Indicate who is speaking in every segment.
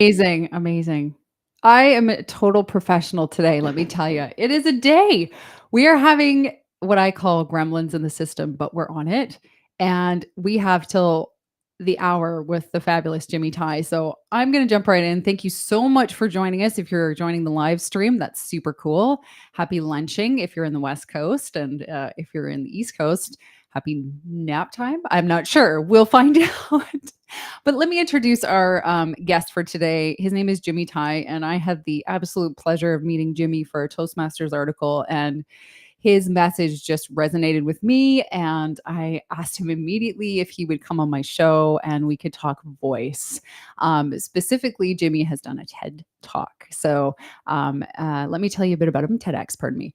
Speaker 1: Amazing, amazing. I am a total professional today, let me tell you. It is a day. We are having what I call gremlins in the system, but we're on it. And we have till the hour with the fabulous Jimmy Ty. So I'm going to jump right in. Thank you so much for joining us. If you're joining the live stream, that's super cool. Happy lunching if you're in the West Coast. And if you're in the East Coast, happy nap time. I'm not sure. We'll find out. But let me introduce our guest for today. His name is Jimmy Ty, and I had the absolute pleasure of meeting Jimmy for a Toastmasters article, and his message just resonated with me. And I asked him immediately if he would come on my show and we could talk voice. Specifically, Jimmy has done a TED talk. So let me tell you a bit about him. TEDx, pardon me.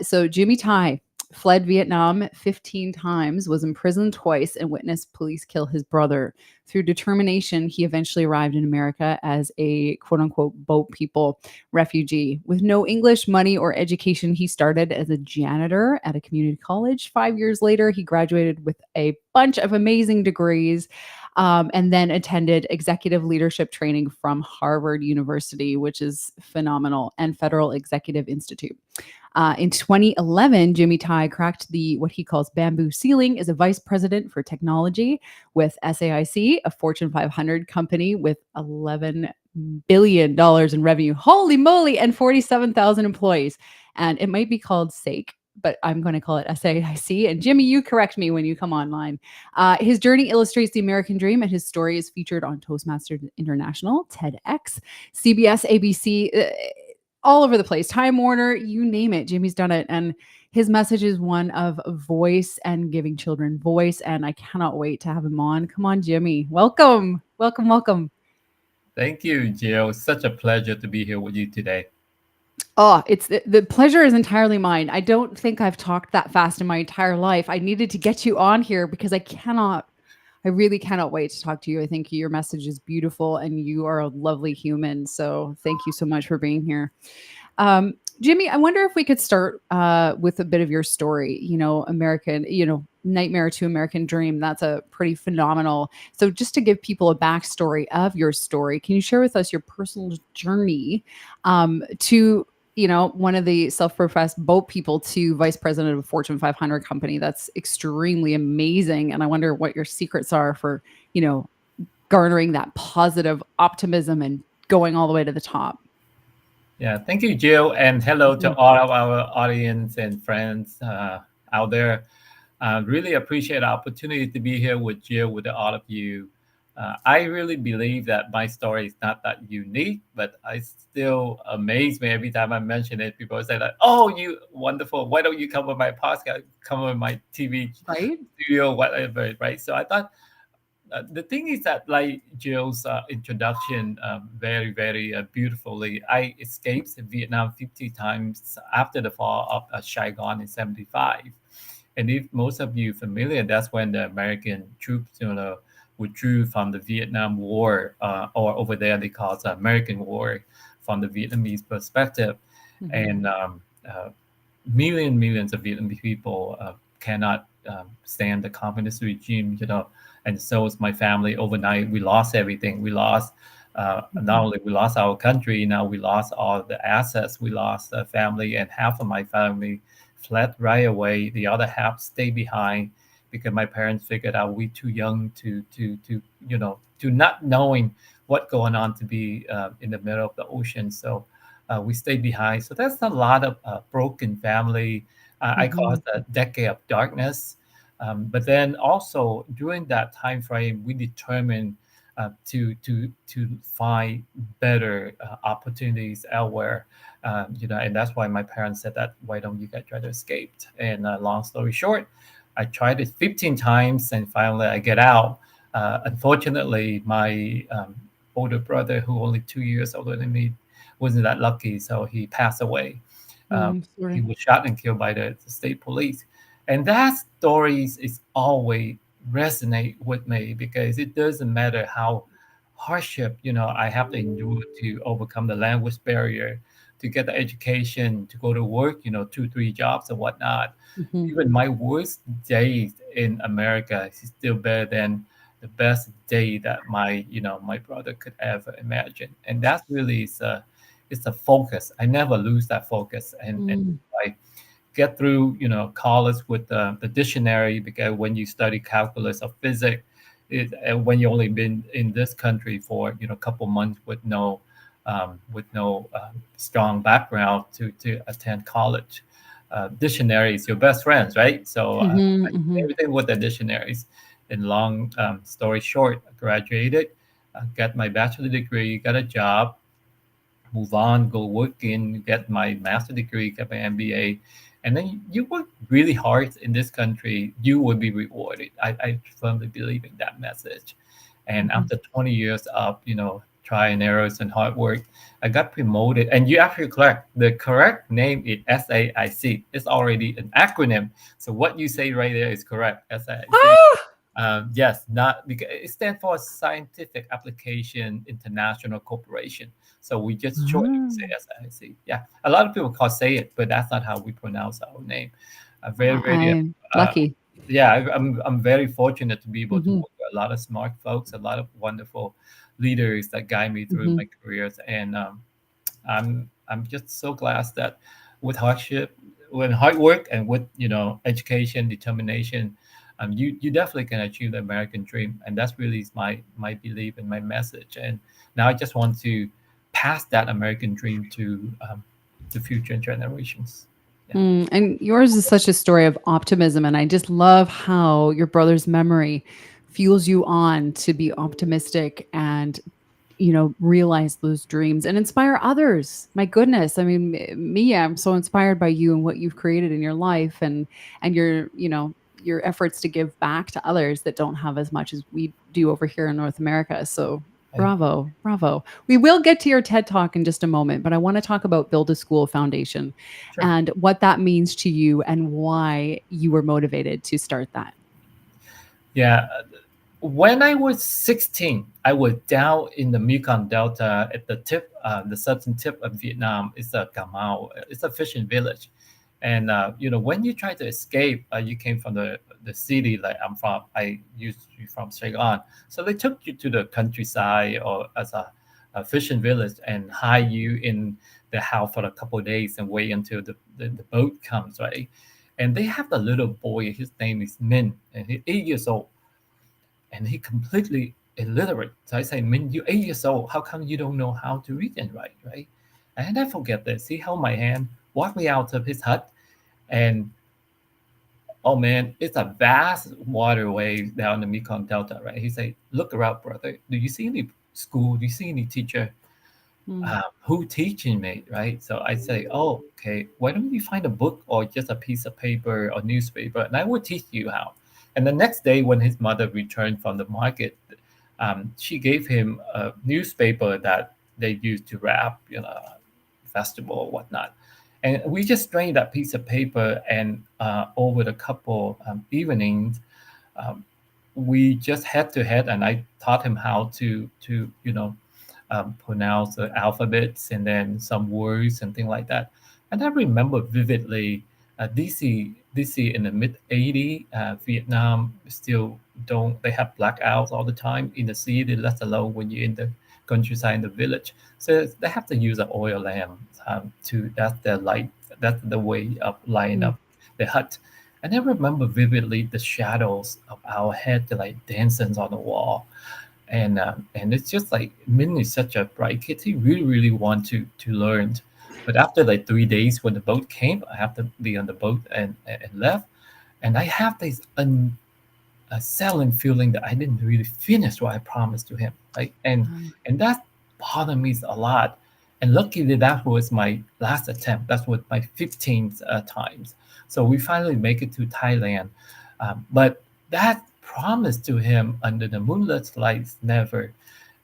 Speaker 1: So Jimmy Ty fled Vietnam 15 times, was imprisoned twice, and witnessed police kill his brother. Through determination, he eventually arrived in America as a quote unquote boat people refugee. With no English, money, or education, he started as a janitor at a community college. 5 years later, he graduated with a bunch of amazing degrees. And then attended executive leadership training from Harvard University, which is phenomenal, and Federal Executive Institute. In 2011, Jimmy Ty cracked the what he calls bamboo ceiling as a vice president for technology with SAIC, a Fortune 500 company with $11 billion in revenue. Holy moly! And 47,000 employees. And it might be called SAIC, but I'm going to call it SAIC. And Jimmy, you correct me when you come online. His journey illustrates the American dream, and his story is featured on Toastmasters International, TEDx, CBS, ABC, all over the place. Time Warner, you name it. Jimmy's done it. And his message is one of voice and giving children voice. And I cannot wait to have him on. Come on, Jimmy. Welcome. Welcome, welcome.
Speaker 2: Thank you, Jill. Such a pleasure to be here with you today.
Speaker 1: Oh, it's the pleasure is entirely mine. I don't think I've talked that fast in my entire life. I needed to get you on here because I really cannot wait to talk to you. I think your message is beautiful and you are a lovely human. So thank you so much for being here. Jimmy, I wonder if we could start with a bit of your story. American, Nightmare to American Dream. That's a pretty phenomenal. So just to give people a backstory of your story, can you share with us your personal journey to one of the self-professed boat people to vice president of a Fortune 500 company? That's extremely amazing. And I wonder what your secrets are for, garnering that positive optimism and going all the way to the top.
Speaker 2: Yeah, thank you, Jill, and hello to
Speaker 1: Mhm.
Speaker 2: all of our audience and friends out there. Really appreciate the opportunity to be here with Jill, with all of you. I really believe that my story is not that unique, but I still amaze me every time I mention it. People say that, "Oh, you wonderful! Why don't you come on my podcast? Come on my TV
Speaker 1: Right?
Speaker 2: studio, whatever?" Right? So I thought the thing is that, like Jill's introduction, very, very beautifully, I escaped Vietnam 50 times after the fall of Saigon in 75. And if most of you familiar, that's when the American troops, withdrew from the Vietnam War, or over there they call it the American War from the Vietnamese perspective.
Speaker 1: Mhm.
Speaker 2: And millions of Vietnamese people cannot stand the communist regime, and so is my family. Overnight, we lost everything. We lost not
Speaker 1: Mhm.
Speaker 2: only we lost our country, now we lost all the assets. We lost a family, and half of my family fled right away. The other half stayed behind because my parents figured out we too young to not knowing what going on to be in the middle of the ocean. So we stayed behind. So that's a lot of broken family. I call
Speaker 1: Mhm.
Speaker 2: it a decade of darkness. But then also during that time frame, we determined to find better opportunities elsewhere. And that's why my parents said that, why don't you guys try to escape? And long story short, I tried it 15 times and finally I get out. Unfortunately, my older brother, who only 2 years older than me, wasn't that lucky, so he passed away. He
Speaker 1: Sorry.
Speaker 2: was shot and killed by the state police, and that stories is always resonate with me because it doesn't matter how hardship I have to endure to overcome the language barrier, to get the education, to go to work, 2 3 jobs and whatnot.
Speaker 1: Mhm.
Speaker 2: Even my worst days in America is still better than the best day that my brother could ever imagine. And that really is a focus. I never lose that focus. And
Speaker 1: Mm.
Speaker 2: I get through college with the dictionary, because when you study calculus or physics, when you only been in this country for a couple months with no strong background to attend college, dictionary is your best friends, right? So
Speaker 1: Mhm, mhm.
Speaker 2: everything with the dictionaries. In long story short, I graduated, got my bachelor degree, got a job, move on, go work in, get my master degree, get my MBA, and then you work really hard in this country, you will be rewarded. I firmly believe in that message. And
Speaker 1: Mhm.
Speaker 2: after 20 years of try and errors and hard work, I got promoted. And you actually correct. The correct name is SAIC. It's already an acronym. So what you say right there is correct. SAIC.
Speaker 1: Ah!
Speaker 2: Yes, not because it stands for Scientific Application International Corporation. So we just shortly say
Speaker 1: Ah.
Speaker 2: SIC. Yeah, a lot of people call say it, but that's not how we pronounce our name. Very, very.
Speaker 1: I'm
Speaker 2: Uh,
Speaker 1: lucky.
Speaker 2: yeah, I'm very fortunate to be able to
Speaker 1: Mhm,
Speaker 2: work with a lot of smart folks, a lot of wonderful leaders that guide me through
Speaker 1: mhm.
Speaker 2: my careers, and I'm just so glad that with hardship, with hard work, and with education, determination, you definitely can achieve the American dream, and that's really my belief and my message. And now I just want to pass that American dream to future generations. Yeah.
Speaker 1: And yours is such a story of optimism, and I just love how your brother's memory fuels you on to be optimistic and, realize those dreams and inspire others. My goodness, I mean, me, I'm so inspired by you and what you've created in your life, and your efforts to give back to others that don't have as much as we do over here in North America. So
Speaker 2: Thank you.
Speaker 1: bravo, bravo. We will get to your TED Talk in just a moment, but I want to talk about Build a School Foundation
Speaker 2: Sure.
Speaker 1: and what that means to you and why you were motivated to start that.
Speaker 2: Yeah. When I was 16, I was down in the Mekong Delta at the southern tip of Vietnam. It's a Camao. It's a fishing village. And when you try to escape, you came from the city like I'm from. I used to be from Saigon, so they took you to the countryside or as a fishing village and hide you in the house for a couple of days and wait until the boat comes, right? And they have a little boy. His name is Min, and he's 8 years old, and he completely illiterate. So I say, Min, you're 8 years old. How come you don't know how to read and write, right? And I forget this. He held my hand, walked me out of his hut, and oh man, it's a vast waterway down the Mekong Delta, right? He said, look around, brother. Do you see any school? Do you see any teacher?
Speaker 1: Mm.
Speaker 2: Who teaching me, right? So I say, oh, okay, why don't you find a book or just a piece of paper or newspaper, and I will teach you how. And the next day, when his mother returned from the market, she gave him a newspaper that they used to wrap, festival or whatnot. And we just strained that piece of paper, and over the couple evenings, um, we just head to head, and I taught him how to pronounce the alphabets and then some words and things like that. And I remember vividly, DC in the mid '80s, Vietnam still don't they have blackouts all the time in the city, let alone when you're in the countryside in the village. So they have to use an oil lamp to that's their light, that's the way of lighting
Speaker 1: Mm.
Speaker 2: up the hut. And I remember vividly the shadows of our head like dancing on the wall, and it's just like Min is such a bright kid. He really really want to learn, but after like 3 days when the boat came, I have to be on the boat and left, and I have this unsettling feeling that I didn't really finish what I promised to him. Like and that bothered me a lot. And luckily that was my last attempt. That was my 15th times. So we finally make it to Thailand, but that promise to him under the moonlit lights never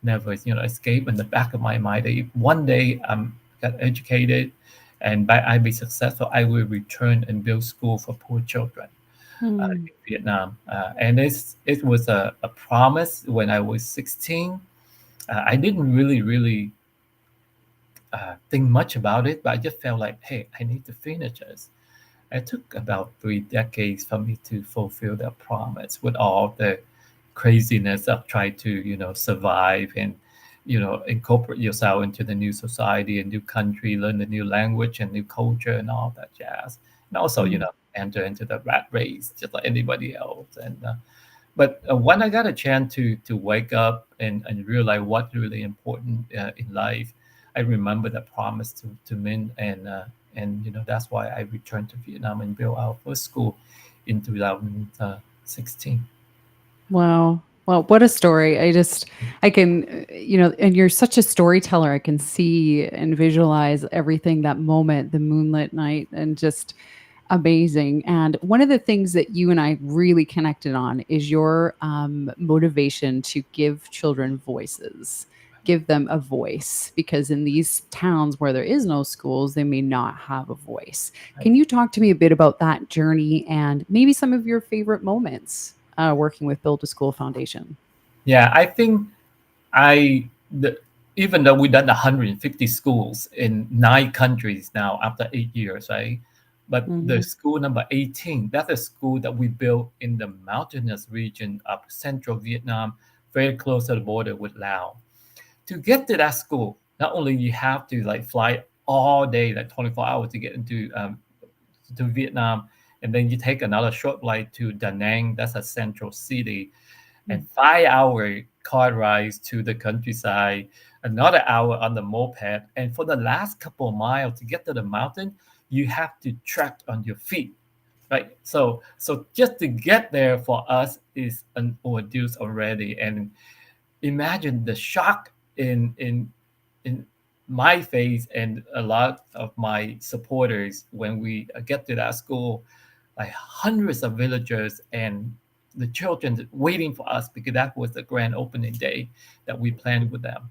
Speaker 2: escape in the back of my mind. That if one day I'm got educated and by I be successful, I will return and build school for poor children
Speaker 1: Mm.
Speaker 2: in Vietnam. And it was a promise when I was 16. I didn't really think much about it, but I just felt like, hey, I need to finish this. It took about 3 decades for me to fulfill that promise with all the craziness of trying to survive and incorporate yourself into the new society, a new country, learn a new language and new culture and all that jazz, and also
Speaker 1: Mm.
Speaker 2: enter into the rat race just like anybody else. And but when I got a chance to wake up and realize what's really important in life, I remember the promise to Min, and that's why I returned to Vietnam and built our first school in 2016.
Speaker 1: Wow. Well, what a story. I can, and you're such a storyteller. I can see and visualize everything, that moment, the moonlit night, and just amazing. And one of the things that you and I really connected on is your motivation to give children voices, give them a voice, because in these towns where there is no schools, they may not have a voice.
Speaker 2: Right?
Speaker 1: Can you talk to me a bit about that journey and maybe some of your favorite moments working with Build a School Foundation?
Speaker 2: Yeah, I think I the, even though we've done 150 schools in 9 countries now after 8 years, right? But the
Speaker 1: Hmm.
Speaker 2: school number 18, that's a school that we built in the mountainous region of central Vietnam, very close to the border with Laos. To get to that school, not only you have to like fly all day, like 24 hours to get into to Vietnam, and then you take another short flight to Da Nang, that's a central city, and 5 hour car rides to the countryside, another hour on the moped. And for the last couple of miles to get to the mountain, you have to trek on your feet, right? So just to get there for us is an ordeal already. And imagine the shock in my face and a lot of my supporters when we get to that school, like hundreds of villagers and the children waiting for us because that was the grand opening day that we planned with them.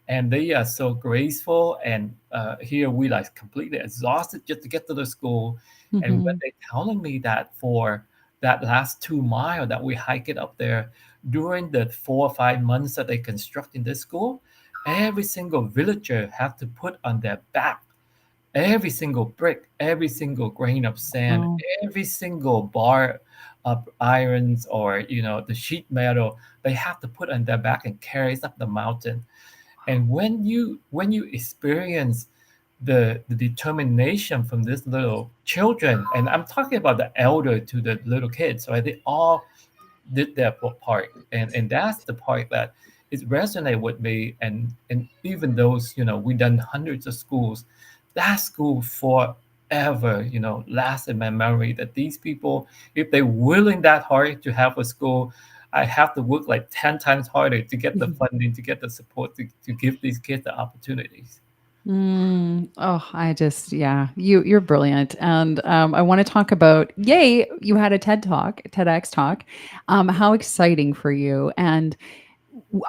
Speaker 2: And they are so graceful. And here we like completely exhausted just to get to the school. And when
Speaker 1: Hmm.
Speaker 2: they telling me that for that last 2 mile that we hike it up there during the 4 or 5 months that they constructing this school, every single villager have to put on their back every single brick, every single grain of sand,
Speaker 1: Wow.
Speaker 2: every single bar of irons or the sheet metal. They have to put on their back and carry it up the mountain. And when you experience the determination from these little children, and I'm talking about the elder to the little kids, right? They all did their part, and that's the part that it resonated with me. And even those, we done hundreds of schools, that school forever, lasts in my memory. That these people, if they're willing that hard to have a school, I have to work like 10 times harder to get the funding, to get the support, to give these kids the opportunities.
Speaker 1: Oh, yeah, you're brilliant. And I want to talk about, yay, you had a TEDx talk. How exciting for you. And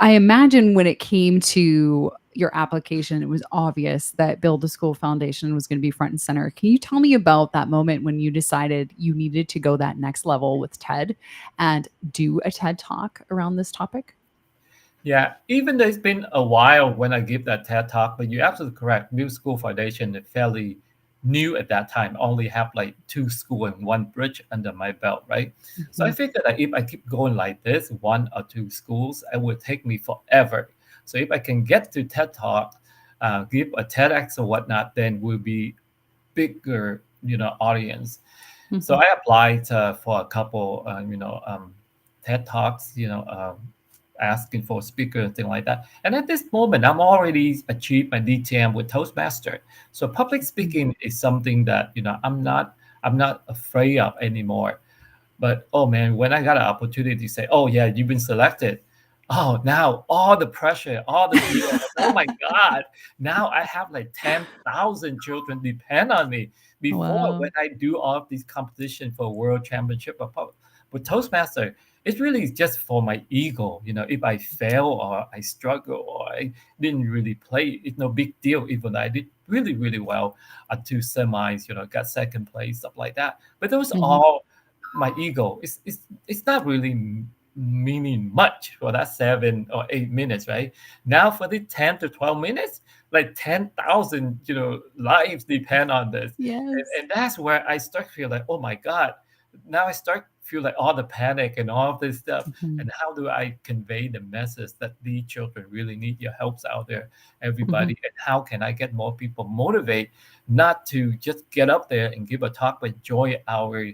Speaker 1: I imagine when it came to your application, it was obvious that Build a School Foundation was going to be front and center. Can you tell me about that moment when you decided you needed to go that next level with TED and do a TED talk around this topic?
Speaker 2: Yeah, even though it's been a while when I give that TED talk, but you're absolutely correct. New School Foundation is fairly new at that time. Only have like 2 school and 1 bridge under my belt, right? So I
Speaker 1: Mhm.
Speaker 2: figured that if I keep going like this, 1 or 2 schools, it would take me forever. So if I can get to TED Talk, give a TEDx or whatnot, then we'll be bigger, audience. So
Speaker 1: Mhm.
Speaker 2: I applied for a couple, TED Talks, asking for a speaker and things like that. And at this moment, I'm already achieved my DTM with Toastmaster. So public
Speaker 1: Mhm.
Speaker 2: speaking is something that I'm not afraid of anymore. But oh man, when I got an opportunity to say, "Oh yeah, you've been selected," oh now all the pressure, all the fear, like, oh my God, now I have like 10,000 children depend on me. Before when
Speaker 1: Wow.
Speaker 2: I do all of these competition for world championship but Toastmaster, it's really just for my ego. If I fail or I struggle or I didn't really play, it's no big deal. Even though I did really, really well at 2 semis, got second place, stuff like that. But those
Speaker 1: Mhm.
Speaker 2: all my ego. It's not really meaning much for that 7 or 8 minutes, right? Now for the 10 to 12 minutes, like 10,000 lives depend on this, and,
Speaker 1: Yes.
Speaker 2: and that's where I start to feel like, oh my God, now I start feel like all the panic and all of this stuff.
Speaker 1: Mhm.
Speaker 2: And how do I convey the message that these children really need your helps out there,
Speaker 1: Mhm.
Speaker 2: everybody? And how can I get more people motivate not to just get up there and give a talk, but join our,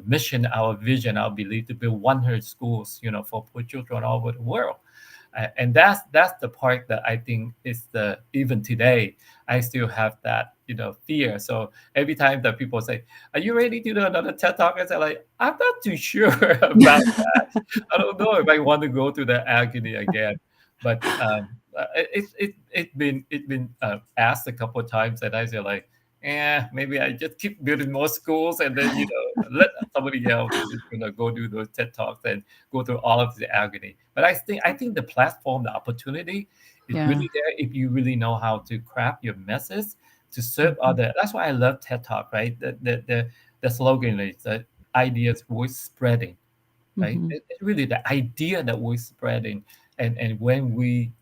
Speaker 2: mission, our vision, our belief to build 100 schools, for poor children all over the world. And that's the part that I think is the even today I still have that fear. So every time that people say, "Are you ready to do another TED talk?" I say like, "I'm not too sure about that. I don't know if I want to go through the agony again." But it's been asked a couple of times, and I say like, maybe I just keep building more schools, and then let somebody else go do those TED talks and go through all of the agony. But I think the platform, the opportunity is
Speaker 1: Yeah.
Speaker 2: really there if you really know how to craft your message to serve
Speaker 1: Mhm.
Speaker 2: other. That's why I love TED Talk, right? The slogan is that ideas worth spreading, right?
Speaker 1: Mhm.
Speaker 2: It's really the idea that we're spreading. And when we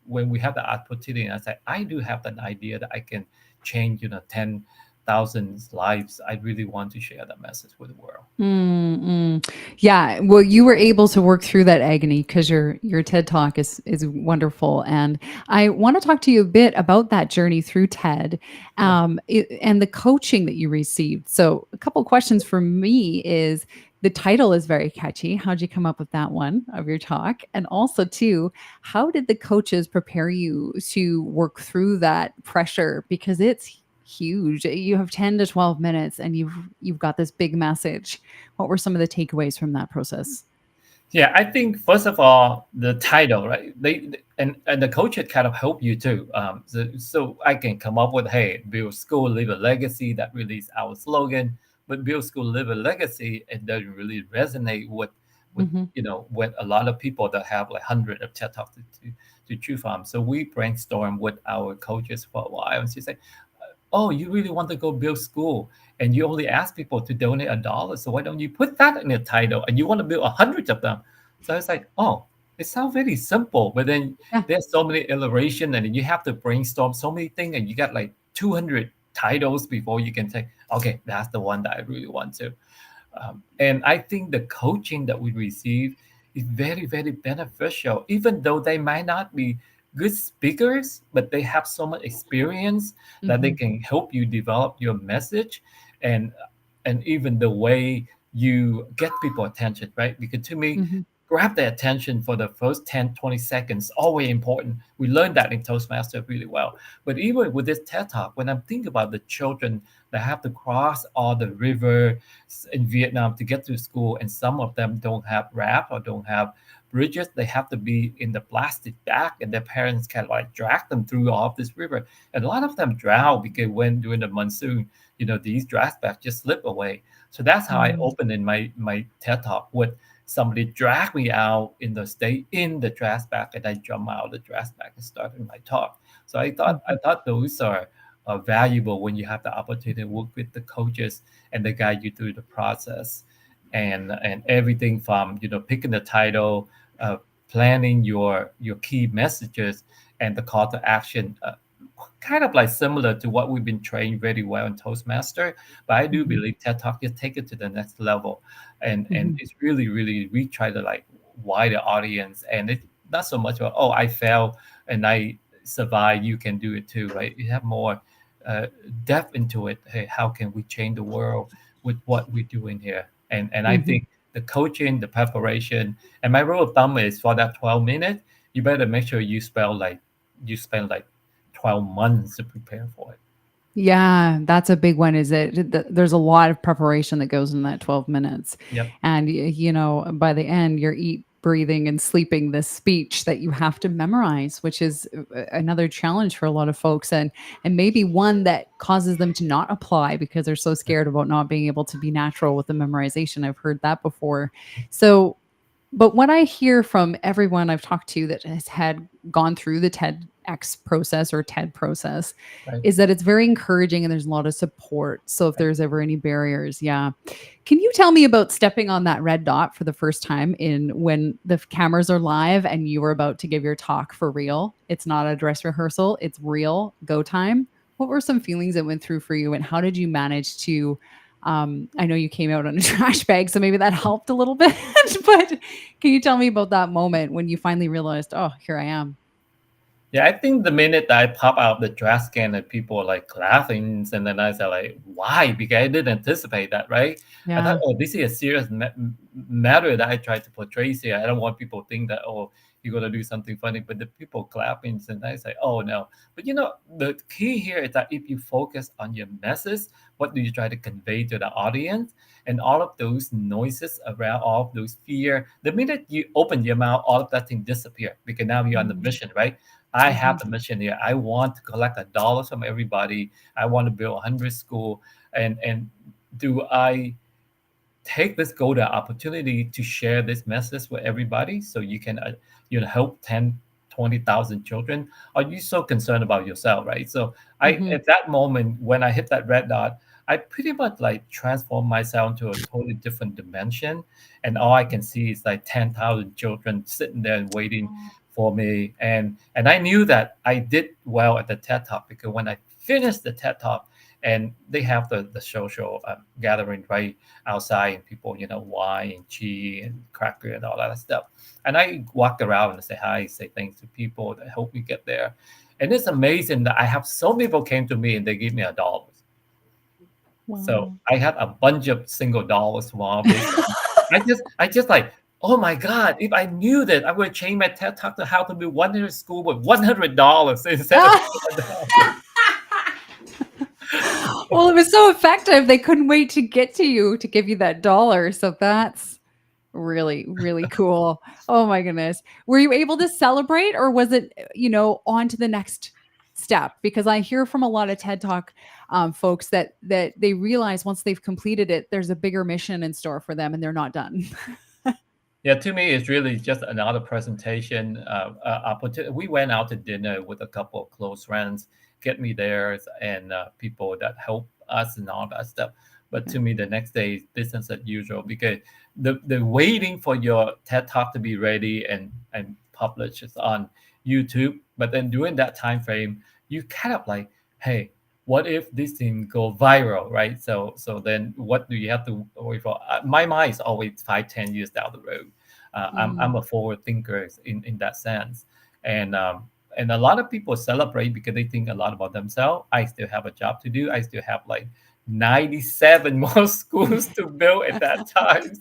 Speaker 2: have the opportunity, I say, I do have an idea that I can change, 10,000 lives. I really want to share that message with the world.
Speaker 1: Mm, mm. Yeah, well, you were able to work through that agony because your TED Talk is wonderful, and I want to talk to you a bit about that journey through TED,
Speaker 2: Yeah.
Speaker 1: and the coaching that you received. So, a couple questions for me is the title is very catchy. How'd you come up with that one of your talk? And also, too, how did the coaches prepare you to work through that pressure? Because it's huge. You have 10 to 12 minutes and you've got this big message. What were some of the takeaways from that process?
Speaker 2: Yeah, I think first of all, the title, right? And the coach had kind of help you too. So I can come up with, hey, build school, leave a legacy. That really is our slogan. But build school, live a legacy, it doesn't really resonate with
Speaker 1: Mhm.
Speaker 2: with a lot of people that have like hundred of TED talks to choose from. So we brainstorm with our coaches for a while, and she said, "Oh, you really want to go build school, and you only ask people to donate $1. So why don't you put that in the title? And you want to build 100 of them." So it's like, oh, it sounds very simple, but then
Speaker 1: Yeah.
Speaker 2: there's so many iteration, and then you have to brainstorm so many things, and you got like 200 titles before you can say, okay, that's the one that I really want to. And I think the coaching that we receive is very, very beneficial, even though they might not be good speakers, but they have so much experience that they
Speaker 1: Mhm.
Speaker 2: can help you develop your message and and even the way you get people attention, right? Because to me,
Speaker 1: Mhm.
Speaker 2: grab their attention for the first 10, 20 seconds, always important. We learned that in Toastmasters really well. But even with this TED Talk, when I'm thinking about the children that have to cross all the river in Vietnam to get to school, and some of them don't have raft or don't have bridges. They have to be in the plastic bag, and their parents can like drag them through all of this river. And a lot of them drown because when during the monsoon, these draft bags just slip away. So that's how I
Speaker 1: Mm.
Speaker 2: opened in my TED talk with somebody drag me out in the stay in the trash bag, and I jump out of the trash bag and started my talk. So I
Speaker 1: Mhm.
Speaker 2: thought those are valuable when you have the opportunity to work with the coaches and they guide you through the process and everything from picking the title, planning your key messages and the call to action, kind of like similar to what we've been trained very well in Toastmaster. But I do
Speaker 1: Mhm.
Speaker 2: believe TED Talk just take it to the next level, and
Speaker 1: Mhm.
Speaker 2: it's really we try to like wider audience, and it's not so much about, oh, I failed and I survived, you can do it too, right? You have more uh, depth into it. Hey, how can we change the world with what we're doing here? And I
Speaker 1: Mhm.
Speaker 2: think the coaching, the preparation, and my rule of thumb is for that 12 minutes, you better make sure you spend like 12 months to prepare for it.
Speaker 1: Yeah, that's a big one, is it there's a lot of preparation that goes in that 12 minutes.
Speaker 2: Yep.
Speaker 1: And by the end you're eat, breathing and sleeping this speech that you have to memorize, which is another challenge for a lot of folks, and maybe one that causes them to not apply because they're so scared about not being able to be natural with the memorization. I've heard that before. So but what I hear from everyone I've talked to that has had gone through the TEDx process or TED process
Speaker 2: Right.
Speaker 1: is that it's very encouraging and there's a lot of support. So if
Speaker 2: Right.
Speaker 1: there's ever any barriers, yeah. Can you tell me about stepping on that red dot for the first time in when the cameras are live and you were about to give your talk for real? It's not a dress rehearsal, it's real go time. What were some feelings that went through for you and how did you manage to I know you came out on a trash bag, so maybe that helped a little bit. But can you tell me about that moment when you finally realized, oh, here I am?
Speaker 2: Yeah, I think the minute that I pop out the trash can and people are like laughing, and then I said like, why? Because I didn't anticipate that, right? I thought,
Speaker 1: Yeah.
Speaker 2: oh, this is a serious matter that I tried to portray here. I don't want people to think that, oh, you're gonna do something funny, but the people clapping, and I say, oh no. But the key here is that if you focus on your message, what do you try to convey to the audience, and all of those noises around, all of those fear, the minute you open your mouth, all of that thing disappear because now you're on the
Speaker 1: Mm-hmm.
Speaker 2: mission, right? I have
Speaker 1: Mm-hmm.
Speaker 2: the mission here. I want to collect a dollars from everybody. I want to build 100 school. And do I take this golden opportunity to share this message with everybody so you can help 10, 20,000 children? Are you so concerned about yourself, right? So I
Speaker 1: Mm-hmm.
Speaker 2: at that moment when I hit that red dot, I pretty much like transform myself into a totally different dimension, and all I can see is like 10,000 children sitting there and waiting for me. And I knew that I did well at the TED Talk because when I finished the TED Talk, and they have the social gathering right outside, and people, wine and cheese and cracker and all that stuff. And I walk around and say hi, say thanks to people that help me get there. And it's amazing that I have so many people came to me and they give me $1. So
Speaker 1: Wow.
Speaker 2: I had a bunch of single dollars from all this. And I just like, oh my God, if I knew that, I would change my TED Talk to how to build 100 school with $100 instead of $1.
Speaker 1: Well, it was so effective. They couldn't wait to get to you to give you that dollar. So that's really, really cool. Oh my goodness. Were you able to celebrate, or was it, on to the next step? Because I hear from a lot of TED Talk folks that they realize once they've completed it, there's a bigger mission in store for them and they're not done.
Speaker 2: Yeah, to me, it's really just another presentation opportunity. We went out to dinner with a couple of close friends, get me there, and people that help us and all that stuff. But
Speaker 1: Okay.
Speaker 2: to me, the next day is business as usual because the waiting for your TED Talk to be ready and published is on YouTube. But then during that time frame, you kind of like, hey, what if this thing go viral, right? So then what do you have to wait for? My mind is always 5, 10 years down the road. I'm
Speaker 1: Mm,
Speaker 2: a forward thinker in that sense, and and a lot of people celebrate because they think a lot about themselves. I still have a job to do. I still have like 97 more schools to build at that time.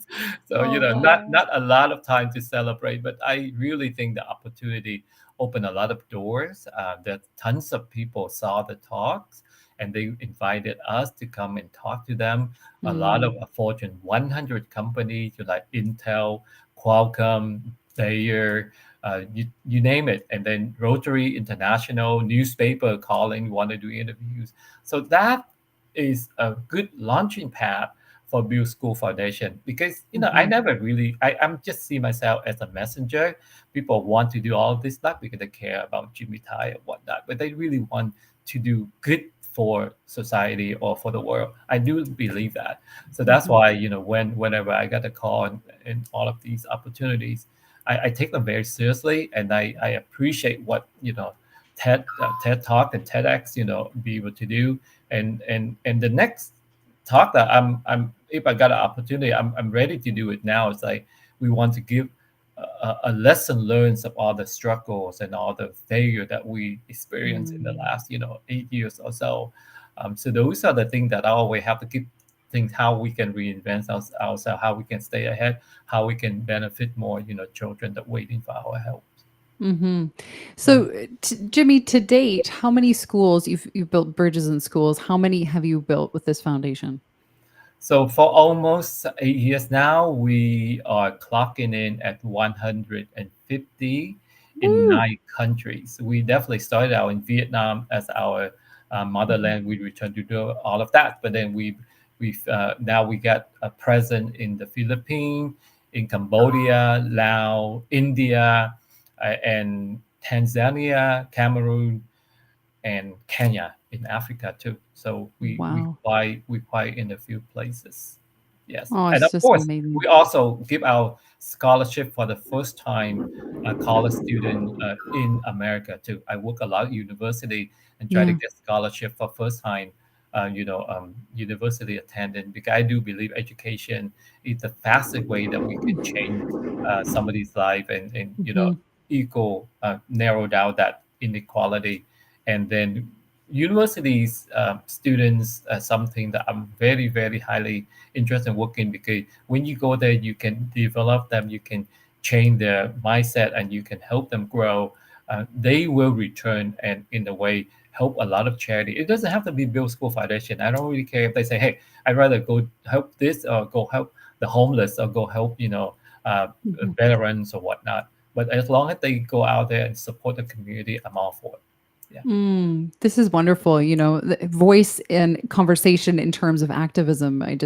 Speaker 2: So
Speaker 1: oh
Speaker 2: not
Speaker 1: no.
Speaker 2: a lot of time to celebrate, but I really think the opportunity opened a lot of doors. That tons of people saw the talks and they invited us to come and talk to them. A lot of
Speaker 1: Mm,
Speaker 2: Fortune 100 companies, like Intel, Qualcomm, Bayer, you name it. And then Rotary International newspaper calling, want to do interviews. So that is a good launching pad for Build School Foundation because I
Speaker 1: mhm.
Speaker 2: never really I'm just see myself as a messenger. People want to do all of this stuff because they care about Jimmy Tai and whatnot, but they really want to do good for society or for the world. I do believe that. So that's
Speaker 1: Mhm.
Speaker 2: why, whenever I get a call and all of these opportunities, I take them very seriously, and I appreciate what TED Talk and TEDx be able to do, and the next talk that I'm if I got an opportunity, I'm ready to do it now. It's like we want to give a lesson learned of all the struggles and all the failure that we experienced in the
Speaker 1: Mm,
Speaker 2: last 8 years or so. So those are the things that I always have to keep think how we can reinvent ourselves, how we can stay ahead, how we can benefit more children that waiting for our help.
Speaker 1: mhm.
Speaker 2: Yeah.
Speaker 1: So, Jimmy, to date, how many schools you've built bridges in schools? How many have you built with this foundation?
Speaker 2: So for almost 8 years now, we are clocking in at 150 in
Speaker 1: Woo!
Speaker 2: 9 countries. We definitely started out in Vietnam as our
Speaker 1: Mhm.
Speaker 2: motherland. We returned to do all of that, but then we've now we got a present in the Philippines, in Cambodia, Laos, India, and Tanzania, Cameroon, and Kenya in Africa too. So
Speaker 1: Wow.
Speaker 2: we quite in a few places. Yes,
Speaker 1: Oh,
Speaker 2: and
Speaker 1: it's
Speaker 2: of
Speaker 1: just
Speaker 2: course
Speaker 1: amazing.
Speaker 2: we also give out scholarship for the first time college student in America too. I work a lot at university and try to
Speaker 1: Yeah.
Speaker 2: get scholarship for first time university attendant, because I do believe education is the fastest way that we can change somebody's life, and
Speaker 1: Mhm.
Speaker 2: equal narrow down that inequality. And then universities students something that I'm very, very highly interested in working, because when you go there, you can develop them, you can change their mindset, and you can help them grow. They will return and in a way help a lot of charity. It doesn't have to be Bill School Foundation. I don't really care if they say, hey, I'd rather go help this, or go help the homeless, or go help uh,
Speaker 1: Mhm.
Speaker 2: veterans or whatnot. But as long as they go out there and support the community, I'm all for it. Yeah.
Speaker 1: This is wonderful. The voice and conversation in terms of activism. I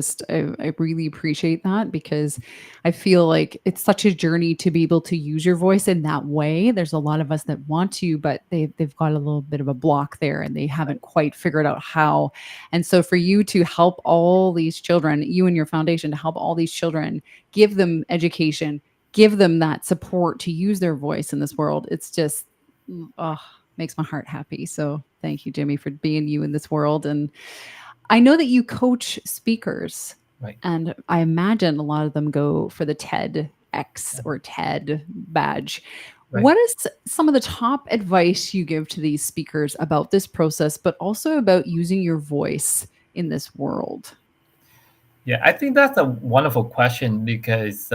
Speaker 1: really appreciate that because I feel like it's such a journey to be able to use your voice in that way. There's a lot of us that want to, but they've got a little bit of a block there and they haven't quite figured out how. And so for you to help all these children, you and your foundation to help all these children, give them education, give them that support to use their voice in this world, it's just oh, makes my heart happy. So thank you, Jimmy, for being you in this world. And I know that you coach speakers,
Speaker 2: Right.
Speaker 1: and I imagine a lot of them go for the TEDx
Speaker 2: Yeah.
Speaker 1: or TED badge.
Speaker 2: Right.
Speaker 1: What is some of the top advice you give to these speakers about this process, but also about using your voice in this world?
Speaker 2: Yeah, I think that's a wonderful question, because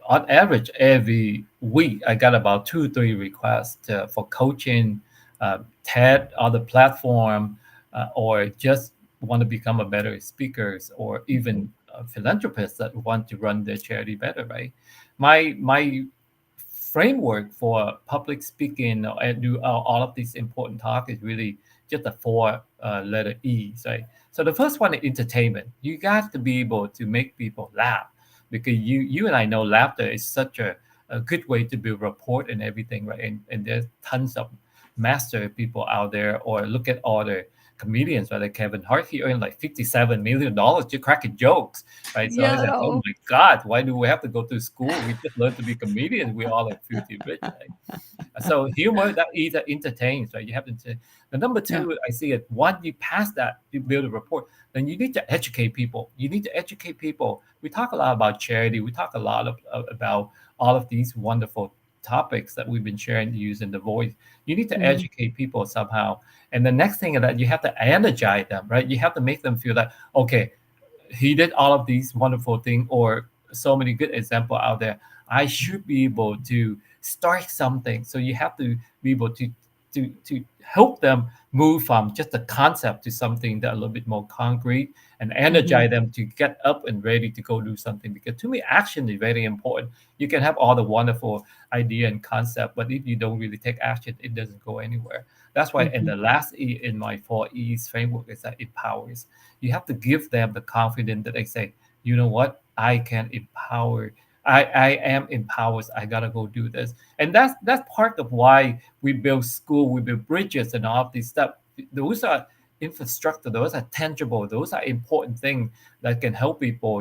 Speaker 2: on average, every week, I got about 2, 3 requests for coaching, TED, other platform, or just want to become a better speakers, or
Speaker 1: Mhm.
Speaker 2: even philanthropists that want to run their charity better. Right. My framework for public speaking and do all of these important talk is really just the four letter E's. Right. So the first one is entertainment. You got to be able to make people laugh, because you and I know laughter is such a good way to build rapport and everything, right? And there's tons of master people out there, or look at all the comedians, right? Like Kevin Hart, he earned like $57 million just cracking jokes, right? So I
Speaker 1: Yeah.
Speaker 2: said, oh my God, why do we have to go to school? We just learn to be comedians. We all are filthy rich, right? So humor that either entertains, right? You have to. The number
Speaker 1: Yeah.
Speaker 2: two, I see it. Once you pass that, you build a rapport. Then you need to educate people. You need to educate people. We talk a lot about charity. We talk a lot about all of these wonderful topics that we've been sharing using the voice. You need to
Speaker 1: Mhm.
Speaker 2: educate people somehow. And the next thing is that you have to energize them, right? You have to make them feel that, okay, he did all of these wonderful things, or so many good example out there. I should be able to start something. So you have to be able to help them move from just a concept to something that a little bit more concrete, and
Speaker 1: Mhm.
Speaker 2: energize them to get up and ready to go do something. Because to me, action is very important. You can have all the wonderful idea and concept, but if you don't really take action, it doesn't go anywhere. That's why, and
Speaker 1: Mhm.
Speaker 2: the last E in my 4 E's framework is that empowers. You have to give them the confidence that they say, you know what, I can empower. I am empowered. I gotta go do this. And that's part of why we build school, we build bridges and all of these stuff. Those are infrastructure, those are tangible, those are important things that can help people,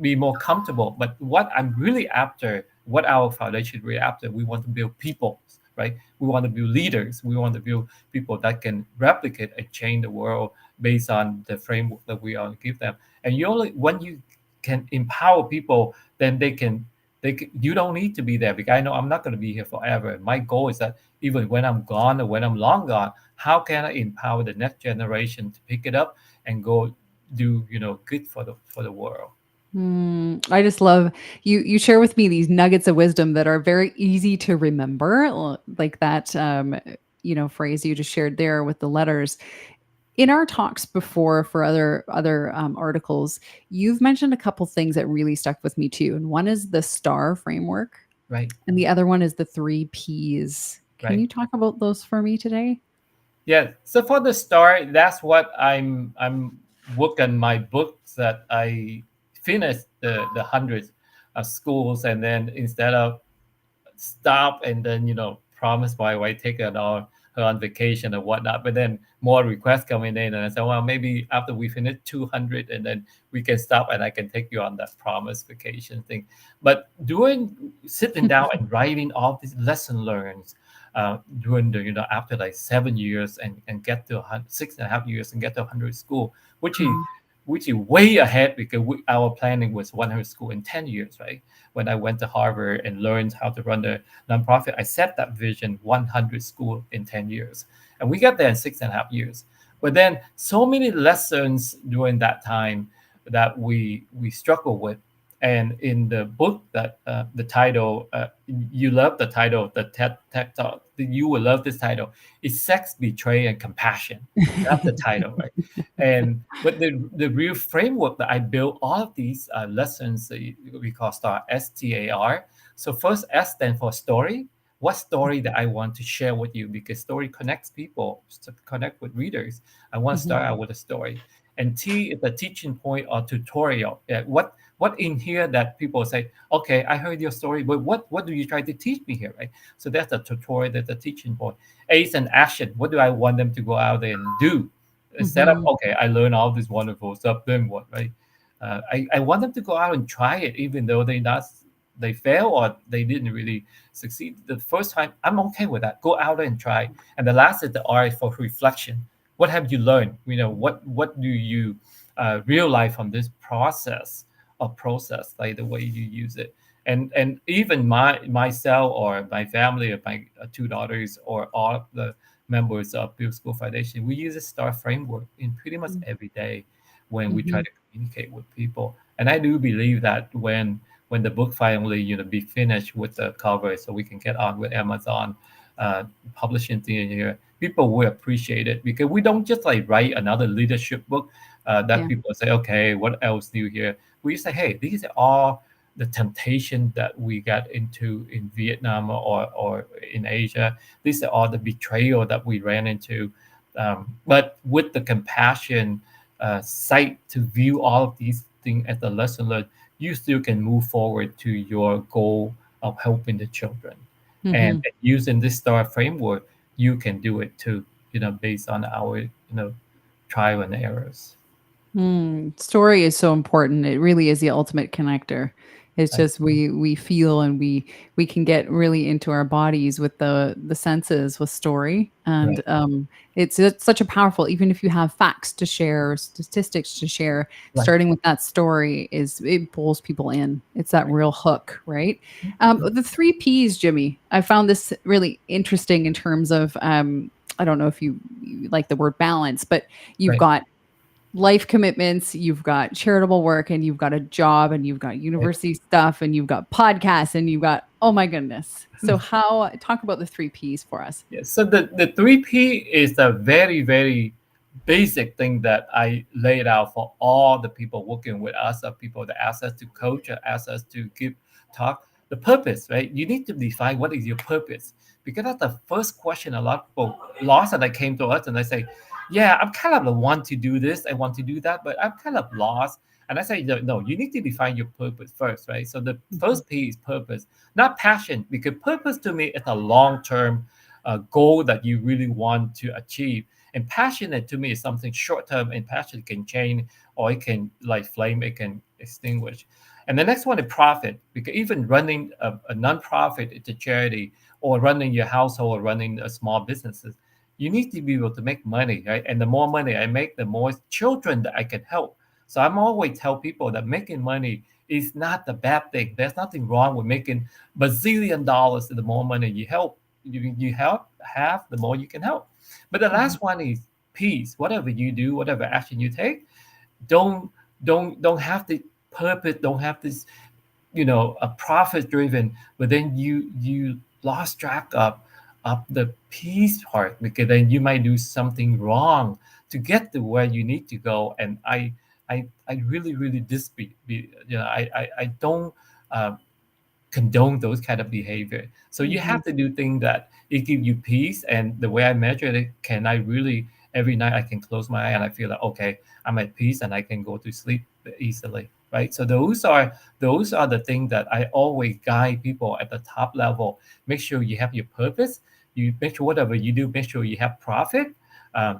Speaker 2: be more comfortable. But what I'm really after, what our foundation really after, we want to build people, right? We want to build leaders. We want to build people that can replicate and change the world based on the framework that we are give them. And you only when you can empower people, then you don't need to be there, because I know I'm not going to be here forever. My goal is that even when I'm gone, or when I'm long gone, how can I empower the next generation to pick it up and go do good for the world.
Speaker 1: I just love you share with me these nuggets of wisdom that are very easy to remember, like that phrase you just shared there with the letters. In our talks before for other articles, you've mentioned a couple things that really stuck with me too. And one is the STAR framework,
Speaker 2: Right.
Speaker 1: and the other one is the 3 Ps. Can
Speaker 2: Right.
Speaker 1: you talk about those for me today?
Speaker 2: Yeah. So for the start, that's what I'm working my books, that I finished the hundreds of schools, and then instead of stop and then promised my wife take her on vacation or whatnot, but then more requests coming in, and I said, well, maybe after we finish 200, and then we can stop, and I can take you on that promised vacation thing. But doing sitting down and writing all these lesson learned during the after like 7 years and get to 6.5 years and get to 100 school, which is
Speaker 1: Mhm.
Speaker 2: way ahead because our planning was 100 school in 10 years, right? When I went to Harvard and learned how to run the nonprofit, I set that vision 100 school in 10 years. And we got there in 6.5 years. But then so many lessons during that time that we struggle with. And in the book, that the title, you love the title of the TED Talk. You will love this title. It's Sex, Betray, and Compassion. That's the title, right? And but the real framework that I built all of these lessons that we call STAR, STAR. So first, S stands for story. What story that I want to share with you? Because story connects people, connect with readers. I want to
Speaker 1: Mhm.
Speaker 2: start out with a story. And T is the teaching point or tutorial. What in here that people say, okay, I heard your story, but what do you try to teach me here, right? So that's the tutorial, that's the teaching point. A is an action. What do I want them to go out there and do? Instead of,
Speaker 1: Mhm.
Speaker 2: okay, I learned all this wonderful stuff, then what, right? I want them to go out and try it, even though they fail or they didn't really succeed the first time. I'm okay with that. Go out and try. And the last is the R is for reflection. What have you learned? What do you realize from this process, like the way you use it? And even myself or my family, or my two daughters, or all of the members of Build School Foundation, we use a STAR framework in pretty much every day when we try
Speaker 1: Mhm.
Speaker 2: to communicate with people. And I do believe that when the book finally be finished with the cover, so we can get on with Amazon publishing thing here, people will appreciate it because we don't just like write another leadership book that
Speaker 1: Yeah.
Speaker 2: people say, okay, what else do you hear? We say, hey, these are all the temptation that we got into in Vietnam or in Asia. These are all the betrayal that we ran into. But with the compassion sight to view all of these things as a lesson learned, you still can move forward to your goal of helping the children. And
Speaker 1: Mhm.
Speaker 2: using this STAR framework, you can do it too, based on our, trial and errors.
Speaker 1: Story is so important. It really is the ultimate connector. It's
Speaker 2: Right,
Speaker 1: just we feel and we can get really into our bodies with the senses with story, and
Speaker 2: right,
Speaker 1: it's such a powerful. Even if you have facts to share, statistics to share,
Speaker 2: right,
Speaker 1: starting with that story is it pulls people in. It's that
Speaker 2: right.
Speaker 1: real hook, right? The three P's, Jimmy. I found this really interesting in terms of I don't know if you like the word balance, but you've
Speaker 2: Right.
Speaker 1: got life commitments, you've got charitable work, and you've got a job, and you've got
Speaker 2: Right.
Speaker 1: university stuff, and you've got podcasts, and you've got oh my goodness. So how talk about the three P's for us.
Speaker 2: Yeah, so the 3P is a very, very basic thing that I laid out for all the people working with us, or people that ask us to coach, or ask us to give talk. The purpose, right? You need to define what is your purpose. Because that's the first question a lot of people lost, and they came to us and they say, yeah, I'm kind of the one to do this, I want to do that, but I'm kind of lost. And I say, no, no, you need to define your purpose first, right? So the
Speaker 1: Mhm.
Speaker 2: first P is purpose, not passion, because purpose to me is a long-term goal that you really want to achieve. And passionate to me is something short term, and passion can change, or it can like flame, it can extinguish. And the next one is profit, because even running a nonprofit, it's a charity, or running your household, or running a small businesses, you need to be able to make money, right? And the more money I make, the more children that I can help. So I'm always tell people that making money is not the bad thing. There's nothing wrong with making bazillion dollars. The more money you help have, the more you can help. But the
Speaker 1: Mhm.
Speaker 2: last one is peace. Whatever you do, whatever action you take, don't don't have the purpose, don't have this, a profit driven, but then you lost track of the peace part, because then you might do something wrong to get to where you need to go. And I really really I don't uh, condone those kind of behavior. So you
Speaker 1: Mhm.
Speaker 2: have to do things that it give you peace. And the way I measure it, can I really every night I can close my eye and I feel like, okay, I'm at peace and I can go to sleep easily. right? So those are the things that I always guide people at the top level. Make sure you have your purpose. You make sure whatever you do, make sure you have profit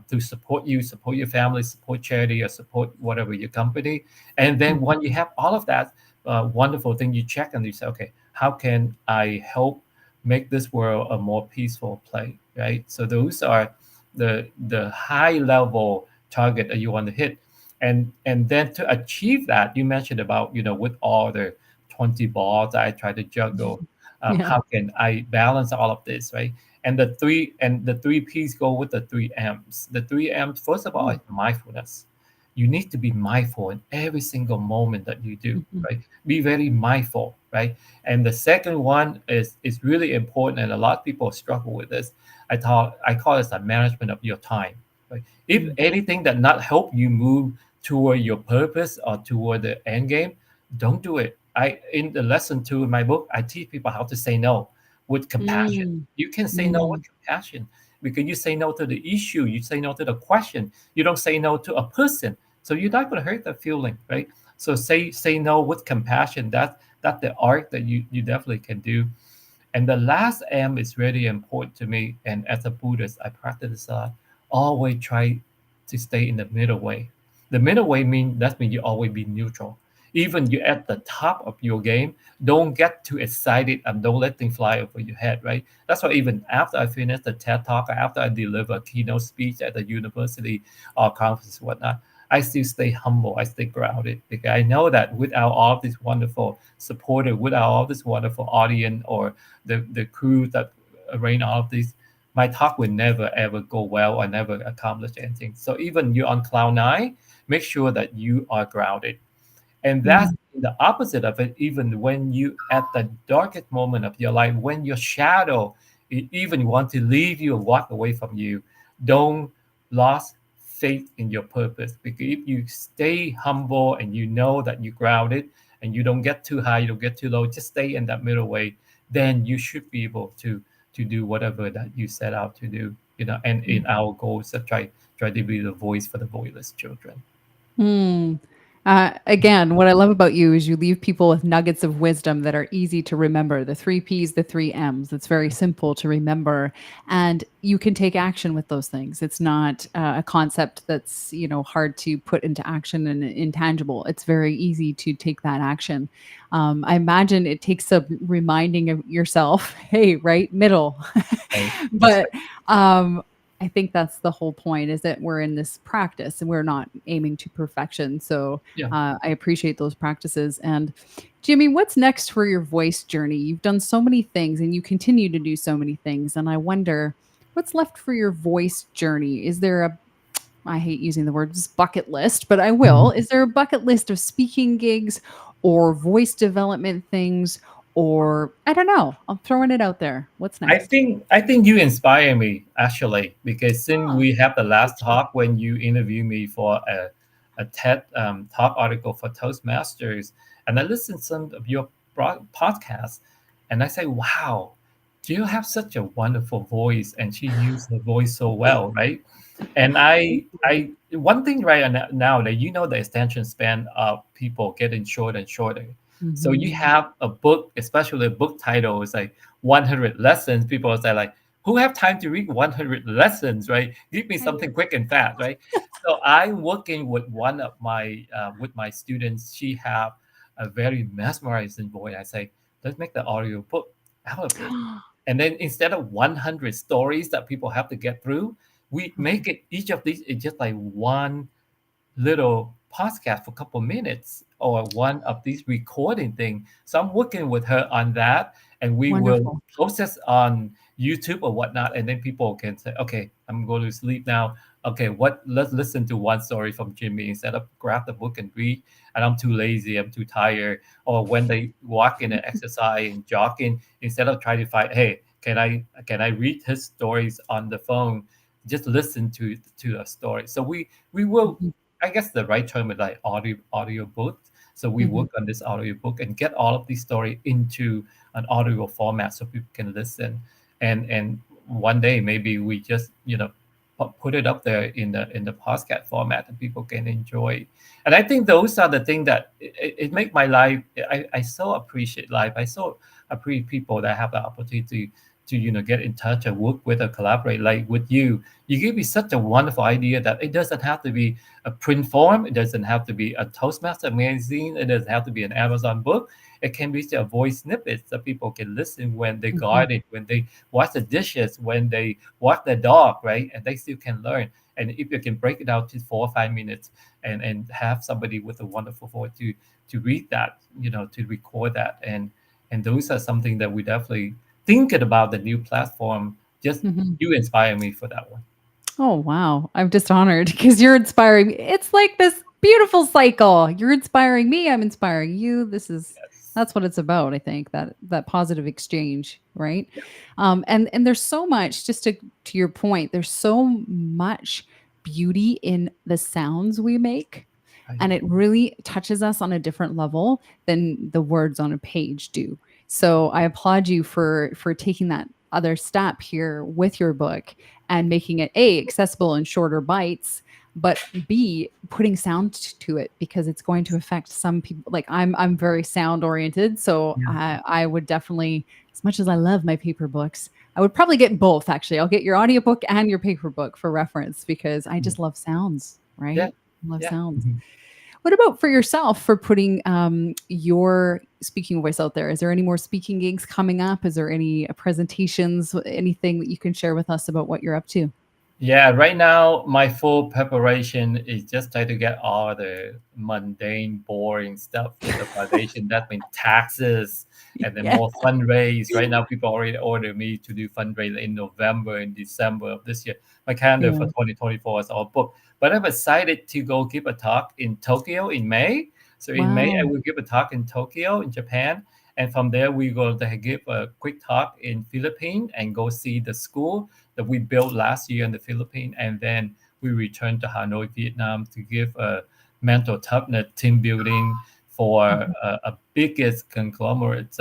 Speaker 2: to support you, support your family, support charity, or support whatever your company. And then
Speaker 1: Mhm.
Speaker 2: when you have all of that wonderful thing, you check and you say, okay, how can I help make this world a more peaceful place, right? So those are the high level target that you want to hit. And then to achieve that, you mentioned about, with all the 20 balls I try to juggle,
Speaker 1: Yeah.
Speaker 2: how can I balance all of this, right? And the three P's go with the three M's. The three M's, first of all,
Speaker 1: Mm.
Speaker 2: is mindfulness. You need to be mindful in every single moment that you do,
Speaker 1: Mhm.
Speaker 2: right? Be very mindful, right? And the second one is really important, and a lot of people struggle with this. I call it the management of your time. Right? If
Speaker 1: Mm.
Speaker 2: anything that not help you move toward your purpose or toward the end game, don't do it. I in the lesson two in my book, I teach people how to say no with compassion.
Speaker 1: Mm.
Speaker 2: You can say no with
Speaker 1: Mm.
Speaker 2: compassion because you say no to the issue, you say no to the question, you don't say no to a person. So you're not going to hurt that feeling, right? So say no with compassion. That's the art that you definitely can do. And the last M is really important to me. And as a Buddhist, I practice this a lot. Always try to stay in the middle way. The middle way means you always be neutral. Even you at the top of your game, don't get too excited and don't let things fly over your head, right? That's why even after I finish the TED talk, after I deliver a keynote speech at the university or conference, whatnot, I still stay humble. I stay grounded because I know that without all this wonderful supporter, without all this wonderful audience or the crew that arrange all of this, my talk will never ever go well or never accomplish anything. So even you're on cloud nine, make sure that you are grounded. And that's
Speaker 1: Mm.
Speaker 2: the opposite of it. Even when you at the darkest moment of your life, when your shadow even want to leave you or walk away from you, don't lose faith in your purpose. Because if you stay humble and you know that you're grounded and you don't get too high, you don't get too low, just stay in that middle way, then you should be able to do whatever that you set out to do. And in our goals, that try to be the voice for the voiceless children.
Speaker 1: Mm. Again, what I love about you is you leave people with nuggets of wisdom that are easy to remember. The three P's, the three M's. It's very simple to remember, and you can take action with those things. It's not a concept that's hard to put into action and intangible. It's very easy to take that action. I imagine it takes some reminding of yourself. Hey, right, middle,
Speaker 2: Right? That's
Speaker 1: but
Speaker 2: right.
Speaker 1: um, I think that's the whole point is that we're in this practice and we're not aiming to perfection. So
Speaker 2: Yeah.
Speaker 1: I appreciate those practices. And Jimmy, what's next for your voice journey? You've done so many things and you continue to do so many things. And I wonder what's left for your voice journey? Is there I hate using the words bucket list, but I will. Is there a bucket list of speaking gigs or voice development things? Or I don't know. I'm throwing it out there. What's
Speaker 2: I
Speaker 1: next?
Speaker 2: think I think you inspire me actually because since
Speaker 1: Oh,
Speaker 2: we have the last
Speaker 1: thank you.
Speaker 2: talk when you interview me for a TED talk article for Toastmasters, and I listened some of your podcasts, and I say, wow, do you have such a wonderful voice? And she used her voice so well, right? And
Speaker 1: Thank you.
Speaker 2: I one thing right now that the attention span of people getting shorter and shorter. So you
Speaker 1: Mhm.
Speaker 2: have a book, especially a book title is like 100 lessons. People say like, who have time to read 100 lessons, right? Give me
Speaker 1: I
Speaker 2: something quick and fast, right? So I'm working with one of my with my students. She have a very mesmerizing voice. I say, let's make the audio book out of it. And then instead of 100 stories that people have to get through, we make it each of these is just like one little podcast for a couple minutes or one of these recording thing. So I'm working with her on that, and we will
Speaker 1: Wonderful.
Speaker 2: post this on YouTube or whatnot, and then people can say, "Okay, I'm going to sleep now. Okay, what? Let's listen to one story from Jimmy instead of grab the book and read." And I'm too lazy. I'm too tired. Or when they walk in and exercise and jogging, instead of trying to find, "Hey, can I read his stories on the phone?" Just listen to a story. So we will,
Speaker 1: Mhm,
Speaker 2: I guess the right term is like audio book. So we
Speaker 1: mhm.
Speaker 2: work on this audio book and get all of these story into an audio format so people can listen. And one day maybe we just put it up there in the podcast format and people can enjoy. And I think those are the things that it make my life. I so appreciate life. I so appreciate people that have the opportunity to get in touch and work with or collaborate like with you. You give me such a wonderful idea that it doesn't have to be a print form. It doesn't have to be a Toastmaster magazine. It doesn't have to be an Amazon book. It can be a voice snippets that people can listen when they
Speaker 1: Mhm.
Speaker 2: garden, when they wash the dishes, when they walk their dog, right? And they still can learn. And if you can break it out to 4 or 5 minutes and have somebody with a wonderful voice to read that, to record that. And those are something that we definitely thinking about the new platform. Just
Speaker 1: Mhm.
Speaker 2: you inspire me for that one.
Speaker 1: Oh, wow. I'm just honored because you're inspiring me. It's like this beautiful cycle. You're inspiring me, I'm inspiring you.
Speaker 2: Yes.
Speaker 1: That's what it's about, I think, that positive exchange, right? And there's so much, just to your point, there's so much beauty in the sounds we make,
Speaker 2: Right.
Speaker 1: and it really touches us on a different level than the words on a page do. So I applaud you for taking that other step here with your book and making it A, accessible in shorter bites, but B, putting sound to it, because it's going to affect some people. Like I'm very sound oriented, so
Speaker 2: Yeah.
Speaker 1: I would definitely, as much as I love my paper books, I would probably get both. Actually, I'll get your audiobook and your paper book for reference because I just love sounds,
Speaker 2: Yeah.
Speaker 1: right? I love
Speaker 2: Yeah.
Speaker 1: sounds.
Speaker 2: Mhm.
Speaker 1: What about for yourself for putting your speaking voice out there? Is there any more speaking gigs coming up? Is there any presentations, anything that you can share with us about what you're up to?
Speaker 2: Yeah, right now my full preparation is just try to get all the mundane, boring stuff with the foundation. That means taxes and then
Speaker 1: Yeah.
Speaker 2: more fundraise. Right now, people already order me to do fundraise in November and December of this year. My calendar for
Speaker 1: Yeah.
Speaker 2: 2024 is all booked. But I'm excited to go give a talk in Tokyo in May. So in May, I
Speaker 1: Wow.
Speaker 2: will give a talk in Tokyo in Japan. And from there, we go to give a quick talk in Philippines and go see the school that we built last year in the Philippines, and then we returned to Hanoi, Vietnam, to give a mental toughness team building for
Speaker 1: Mhm.
Speaker 2: a biggest conglomerate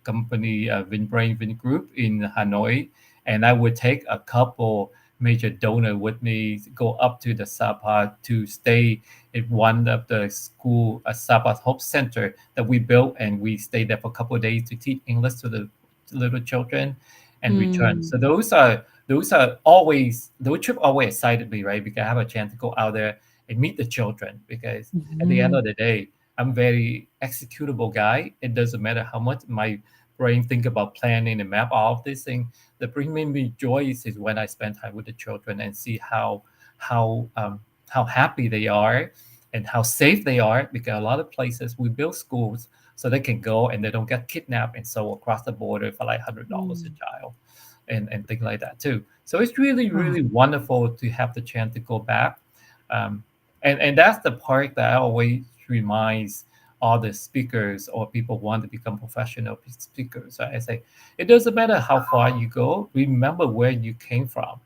Speaker 2: company, Vinbrain Vin Group in Hanoi, and I would take a couple major donor with me, go up to the Sapa to stay at one of the school, Sapa Hope Center that we built, and we stayed there for a couple of days to teach English to the little children and return.
Speaker 1: Mm.
Speaker 2: So those are always those trip always excited me, right? Because I have a chance to go out there and meet the children. Because at the end
Speaker 1: Mhm.
Speaker 2: of the day, I'm very executable guy. It doesn't matter how much my brain think about planning and map all of these things. The bring me joy is when I spend time with the children and see how how happy they are and how safe they are. Because a lot of places we build schools so they can go and they don't get kidnapped and sold across the border for like $100 a
Speaker 1: Mm.
Speaker 2: child and things like that too. So it's really,
Speaker 1: Wow.
Speaker 2: really wonderful to have the chance to go back. Um, and that's the part that I always reminds all the speakers or people want to become professional speakers. So I say, it doesn't matter how far you go, remember where you came from.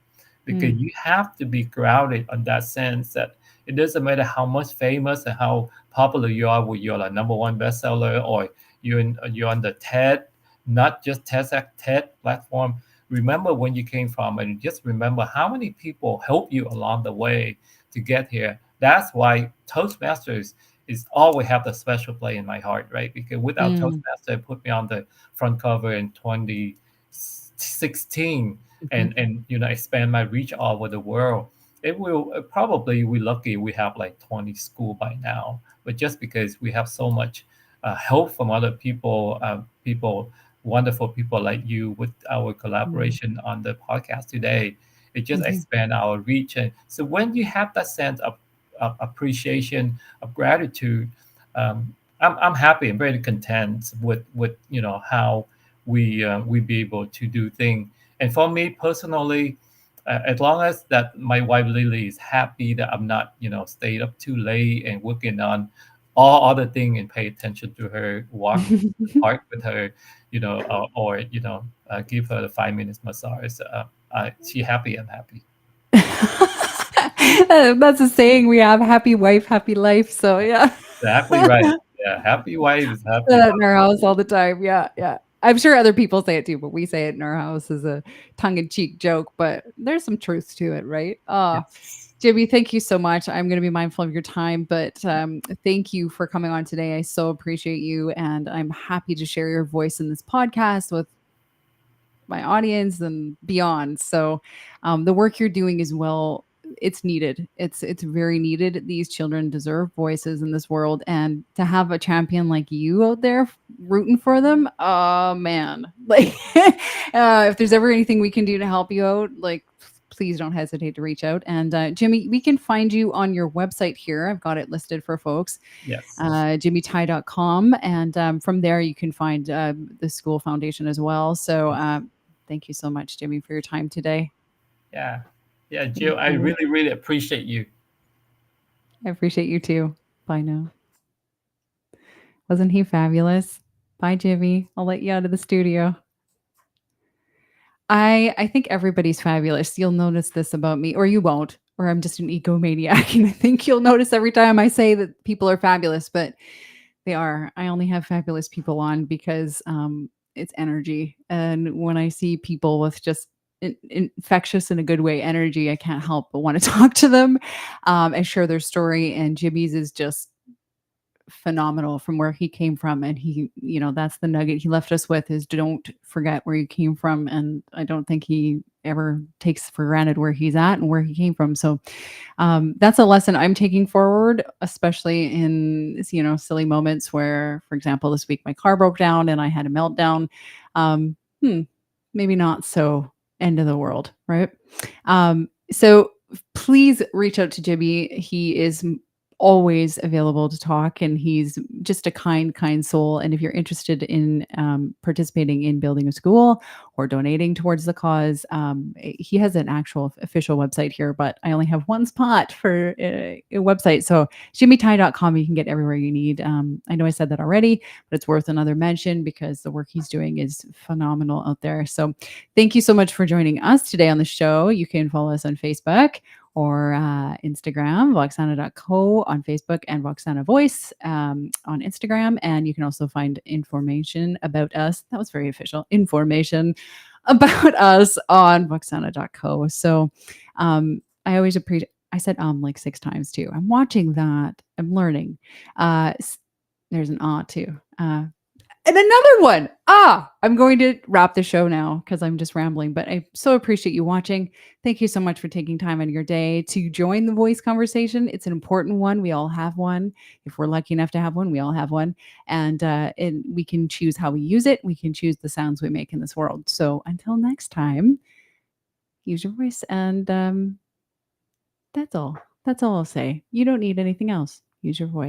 Speaker 2: Because
Speaker 1: Mm.
Speaker 2: you have to be grounded on that sense that it doesn't matter how much famous and how popular you are with your like, number one bestseller or you're on the TED, not just TED platform. Remember when you came from, and just remember how many people help you along the way to get here. That's why Toastmasters is always have the special play in my heart, right? Because without
Speaker 1: Mm.
Speaker 2: Toastmaster, it put me on the front cover in 2016
Speaker 1: Mhm.
Speaker 2: and expand my reach all over the world. It will probably we lucky we have like 20 school by now, but just because we have so much help from other people, wonderful people like you with our
Speaker 1: Mm.
Speaker 2: collaboration on the podcast today, it just
Speaker 1: Mhm.
Speaker 2: expand our reach. And so when you have that sense of appreciation, of gratitude, I'm happy and very content with how we be able to do things. And for me personally, as long as that my wife Lily is happy that I'm not stayed up too late and working on all other things and pay attention to her, walk to the park with her, or give her the 5 minutes massage. She happy, I'm happy.
Speaker 1: That's a saying we have, happy wife, happy life. So yeah.
Speaker 2: Exactly right. Yeah, happy wife is
Speaker 1: Say
Speaker 2: happy
Speaker 1: that in
Speaker 2: life.
Speaker 1: our house all the time. Yeah, yeah. I'm sure other people say it too, but we say it in our house as a tongue-in-cheek joke, but there's some truth to it, right?
Speaker 2: Yes.
Speaker 1: Jimmy, thank you so much. I'm going to be mindful of your time, but thank you for coming on today. I so appreciate you, and I'm happy to share your voice in this podcast with my audience and beyond. So, the work you're doing is well. It's needed. It's very needed. These children deserve voices in this world, and to have a champion like you out there rooting for them, oh man! Like, if there's ever anything we can do to help you out, like please don't hesitate to reach out. And Jimmy, we can find you on your website here. I've got it listed for folks,
Speaker 2: Yes.
Speaker 1: jimmytai.com. And from there, you can find the school foundation as well. So thank you so much, Jimmy, for your time today.
Speaker 2: Yeah. Yeah,
Speaker 1: Thank
Speaker 2: Jill, I
Speaker 1: you.
Speaker 2: really, really appreciate you.
Speaker 1: I appreciate you too. Bye now. Wasn't he fabulous? Bye, Jimmy. I'll let you out of the studio. I think everybody's fabulous. You'll notice this about me, or you won't, or I'm just an egomaniac. And I think you'll notice every time I say that people are fabulous, but they are. I only have fabulous people on because it's energy. And when I see people with just infectious in a good way energy, I can't help but want to talk to them and share their story. And Jimmy's is just phenomenal from where he came from, and he, that's the nugget he left us with, is don't forget where you came from. And I don't think he ever takes for granted where he's at and where he came from. So that's a lesson I'm taking forward, especially in silly moments where, for example, this week my car broke down and I had a meltdown. um Maybe not so end of the world, right? So please reach out to Jimmy. He is always available to talk, and he's just a kind soul. And if you're interested in participating in building a school or donating towards the cause, he has an actual official website here, but I only have one spot for a website. So jimmytai.com, you can get everywhere you need. I know I said that already, but it's worth another mention because the work he's doing is phenomenal out there. So thank you so much for joining us today on the show. You can follow us on Facebook or Instagram, Voxsana.co on Facebook, and Voxsana Voice on Instagram. And you can also find information about us. That was very official. Information about us on Voxsana.co. So I always appreciate, I said like 6 times too. I'm watching that. I'm learning. There's an too. And another one. I'm going to wrap the show now because I'm just rambling, but I so appreciate you watching. Thank you so much for taking time out of your day to join the voice conversation. It's an important one. We all have one. If we're lucky enough to have one, we all have one. And we can choose how we use it. We can choose the sounds we make in this world. So until next time, use your voice. And that's all. That's all I'll say. You don't need anything else. Use your voice.